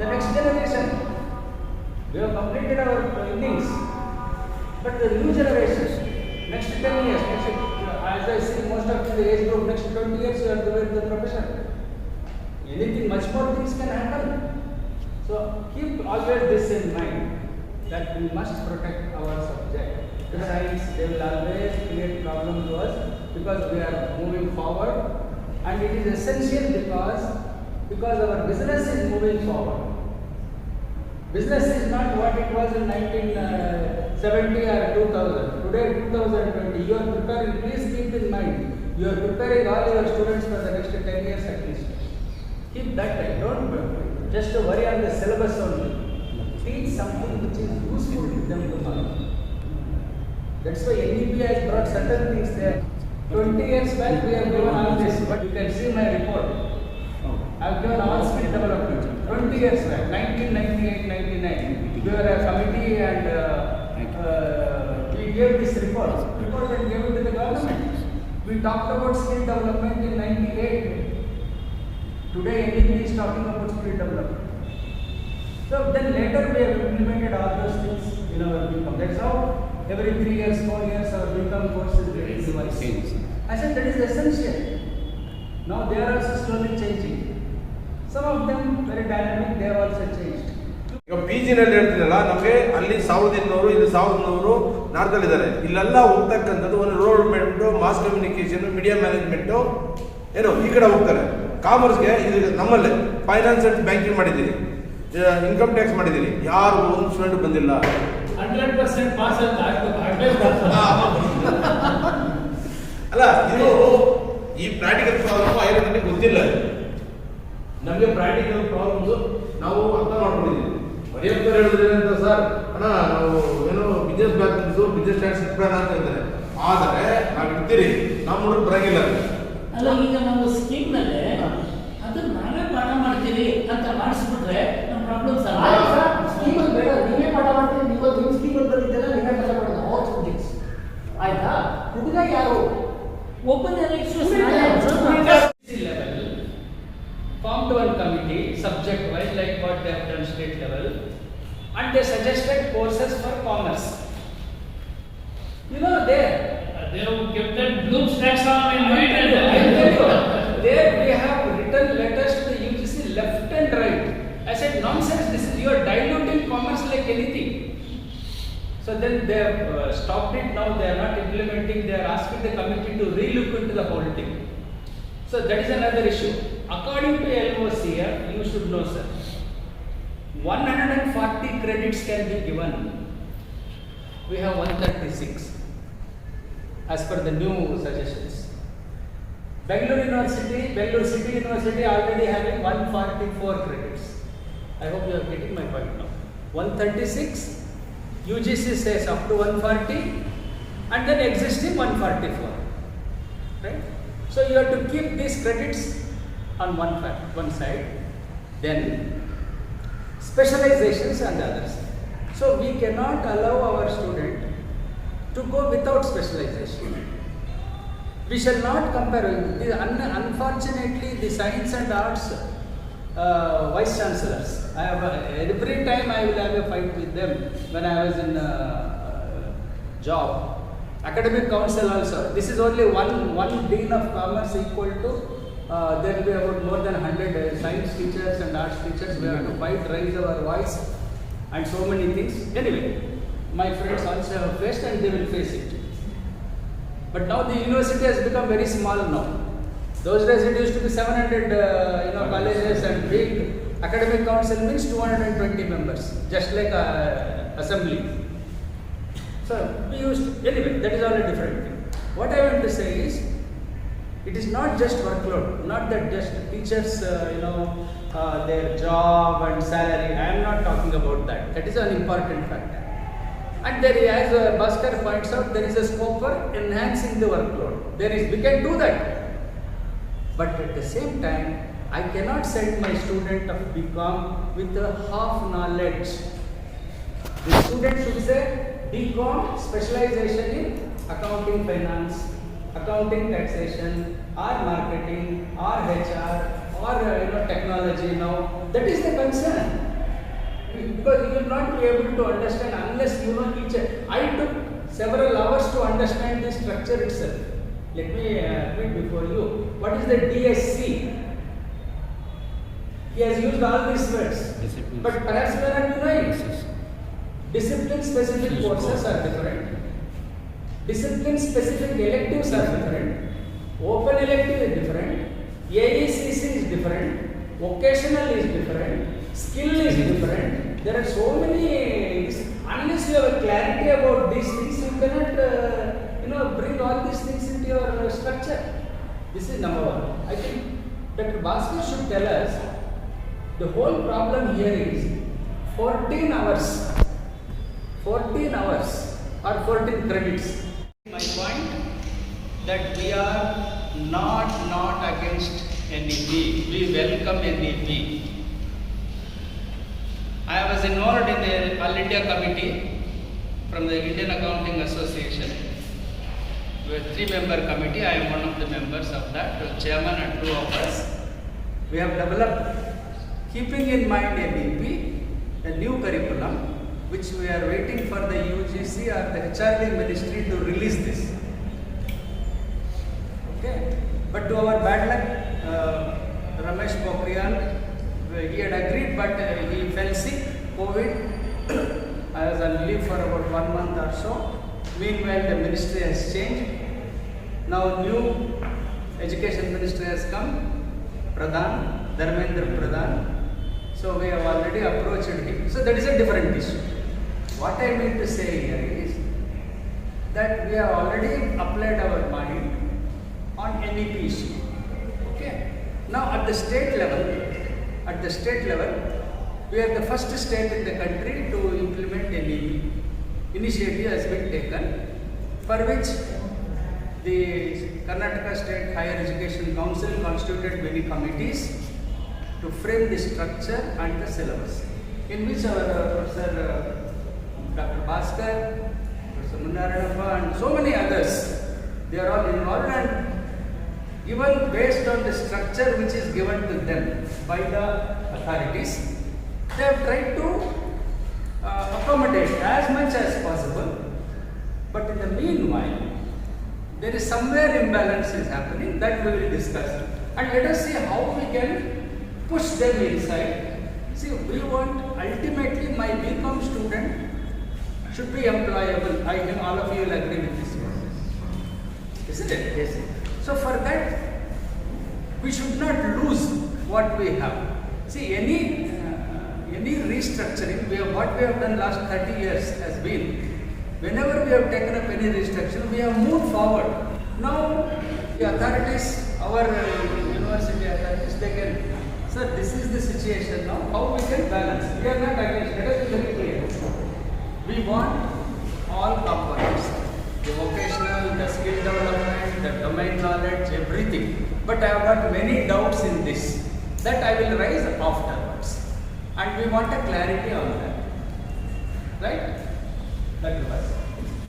the next generation. We have completed our innings, but the new generation, next 10 years, as I see most of the age group, next 20 years you have to wait the profession. Anything, much more things can happen. So keep always this in mind, that we must protect our subject. The science, they will always create problem to us because we are moving forward, and it is essential because our business is moving forward. Business is not what it was in 1970 or 2000. Today, 2020, you are preparing, please keep in mind, you are preparing all your students for the next 10 years at least. Keep that right. Don't just worry on the syllabus only. Teach something which is useful to them to follow. That's why NEP has brought certain things there. 20 years back we have given all this, but you can see my report. I have given all skill development. 20 years back, 1998-99, we were a committee and we gave this report and gave it to the government. We talked about skill development in 98. Today NEP is talking about skill development. So then later we have implemented all those things in our BCom. That's how every 3 years, 4 years our BCom course is getting revised. I said that is essential. Now they are also slowly changing. Some of them very dynamic, they have also changed. ಈಗ PG-ನಲ್ಲಿ ಹೇಳ್ತೀನಲ್ಲ, ನಮಗೆ ಅಲ್ಲಿ 1200 ಇಲ್ಲಿ 1100 ನಾರ್ದಲ್ಲಿದ್ದಾರೆ. ಇಲ್ಲೆಲ್ಲ ಹೋಗ್ತಕ್ಕಂಥದ್ದು ಒಂದು road management, mass communication, media management ಏನೋ ಈ ಕಡೆ ಹೋಗ್ತಾರೆ. ಕಾಮರ್ಸ್ಗೆ ಇದು ನಮ್ಮಲ್ಲೇ ಫೈನಾನ್ಸ್ ಅಂಡ್ ಬ್ಯಾಂಕಿಂಗ್ ಮಾಡಿದ್ದೀರಿ, ಇನ್ಕಮ್ ಟ್ಯಾಕ್ಸ್ ಮಾಡಿದ್ದೀರಿ, ಯಾರು ಒಂದು ಸ್ಟೂಡೆಂಟ್ ಬಂದಿಲ್ಲ. 100% ಪಾಸ್ ಅಂತ ಅಲ್ಲ, ಇದು ಈ ಪ್ರಾಕ್ಟಿಕಲ್ ಪ್ರಾಬ್ಲಮ್ ಐರೋನಿಗೆ ಗೊತ್ತಿಲ್ಲ. ನಮಗೆ ಪ್ರಾಕ್ಟಿಕಲ್ ಪ್ರಾಬ್ಲಮ್ಸು ನಾವು ಅರ್ಥ ಮಾಡ್ಕೊಂಡಿದ್ದೀವಿ. ಬರೆಯೋಕ್ತಾರೆ ಹೇಳಿದ್ರೆ ಅಂತ ಸರ್, ಅಣ್ಣ ನಾವು ಏನೋ ಬಿಸ್ನೆಸ್ ಬ್ಯಾಕ್ಸು ಬಿಸ್ನೆಸ್ ಸ್ಟ್ಯಾಟ್ಸ್ ಇಟ್ಬೇಡ ಅಂತ ಹೇಳ್ತಾರೆ. ಆದರೆ ನಾವು ಇಡ್ತೀರಿ, ನಮ್ಮ ಹುಡುಗ ಬರಂಗಿಲ್ಲ. ಅಲ್ಲ, ಈಗ ನಾವು ಸ್ಕೀಮ್ನಲ್ಲೇ ಅದನ್ನ ನಾವೇ ಪಾಠ ಮಾಡ್ತೀವಿ ಅಂತ ಮಾಡಿಸ್ಬಿಟ್ರೆ ನಮ್ಮ ಪ್ರಾಬ್ಲಮ್ ಸ್ಕೀಮಲ್ಲಿ ಬೇಡ, ನೀವೇ ಪಾಠ ಮಾಡ್ತೀವಿ. ನೀವು ನಿಮ್ಮ ಸ್ಕೀಮಲ್ಲಿ ಬಂದಿದ್ದೆಲ್ಲ ನೀವೇ ಪಾಠ ಮಾಡೋದು ಆಲ್ ಸಬ್ಜೆಕ್ಟ್ಸ್. ಆಯ್ತಾ? ಹುಡುಗ ಯಾರು ಒಬ್ಬನೇ formed one committee subject wise like what they have done state level, and they suggested courses for commerce. You know, they have kept that Bloom's taxonomy in mind. There we have written letters to the UGC left and right. I said nonsense, this is, you are diluting commerce like anything. So then they have stopped it. Now they are not implementing. They are asking the committee to relook into the whole thing. So that is another issue. According to LOCF, you should know, sir, 140 credits can be given. We have 136 as per the new suggestions. Bangalore City University already having 144 credits. I hope you are getting my point now. 136, UGC says up to 140, and then existing 144. Right? So you have to keep these credits on one side, then specializations on the other side. So we cannot allow our student to go without specialization. We shall not compare. Unfortunately, the science and arts vice chancellors, I have every time I will have a fight with them when I was in job. Academic council also. This is only one dean of commerce equal to there will be about more than 100 science teachers and arts teachers. We have to fight, raise our voice, and so many things. Anyway, my friends also have faced and they will face it. But now the university has become very small now. Those days it used to be 700 colleges and big. Academic council means 220 members, just like assembly. So we used, anyway, that is all a different thing. What I want to say is, it is not just workload, not that just teachers, their job and salary. I am not talking about that. That is an important factor. And there, as Bhaskar points out, there is a scope for enhancing the workload. We can do that. But at the same time, I cannot send my student of BCom with a half knowledge. The student should say BCom specialization in accounting, finance, accounting, taxation, or marketing, or HR, or technology now. That is the concern. Because you will not be able to understand unless you know each. I took several hours to understand the structure itself. Let me read before you. What is the DSC? He has used all these words. Discipline. But perhaps we are not knowing. Discipline specific courses are different. Discipline specific electives are different. Open elective is different. AECC is different. Vocational is different. Skill is different. There are so many. Unless you have a clarity about these things, you cannot, bring all these things into your structure. This is number one. I think Dr. Bhaskar should tell us the whole problem here is 14 hours. 14 hours or 14 credits. My point that we are not against NEP. We welcome NEP. I was involved in the All India committee from the Indian Accounting Association. We have 3-member committee. I am one of the members of that, chairman and 2 of us. We have developed, keeping in mind NEP, a new curriculum, which we are waiting for the UGC or the HRD ministry to release this. Okay, but to our bad luck, Ramesh Pokhriyal, he had agreed, but he fell sick, COVID. I was on leave for about 1 month or so. Meanwhile, the ministry has changed. Now, new education ministry has come, Pradhan, Dharmendra Pradhan. So we have already approached him. So that is a different issue. What I mean to say here is that we have already applied our mind on NEP issue. Okay. Now at the state level, we are the first state in the country to implement NEP. Initiative has been taken, for which the Karnataka State Higher Education Council constituted many committees to frame the structure and the syllabus, in which our Professor Dr. Bhaskar, Professor Munnaranappa and so many others, they are all involved, and even based on the structure which is given to them by the authorities, they have tried to accommodate as much as possible. But in the meanwhile, there is somewhere imbalance is happening, that we will discuss. And let us see how we can push them inside. See, we want ultimately my BCom student should be employable. I think all of you will agree with this one. Isn't it? Yes. So for that, we should not lose what we have. See, any restructuring, what we have done last 30 years has been, whenever we have taken up any restructuring, we have moved forward. Now, the authorities, our university authorities, they can, sir, this is the situation now, how we can balance. We are not against, let us be very clear. We want all components, the vocational, the skill development, the domain knowledge, everything. But I have got many doubts in this, that I will raise afterwards. And we want a clarity on that. Right? That is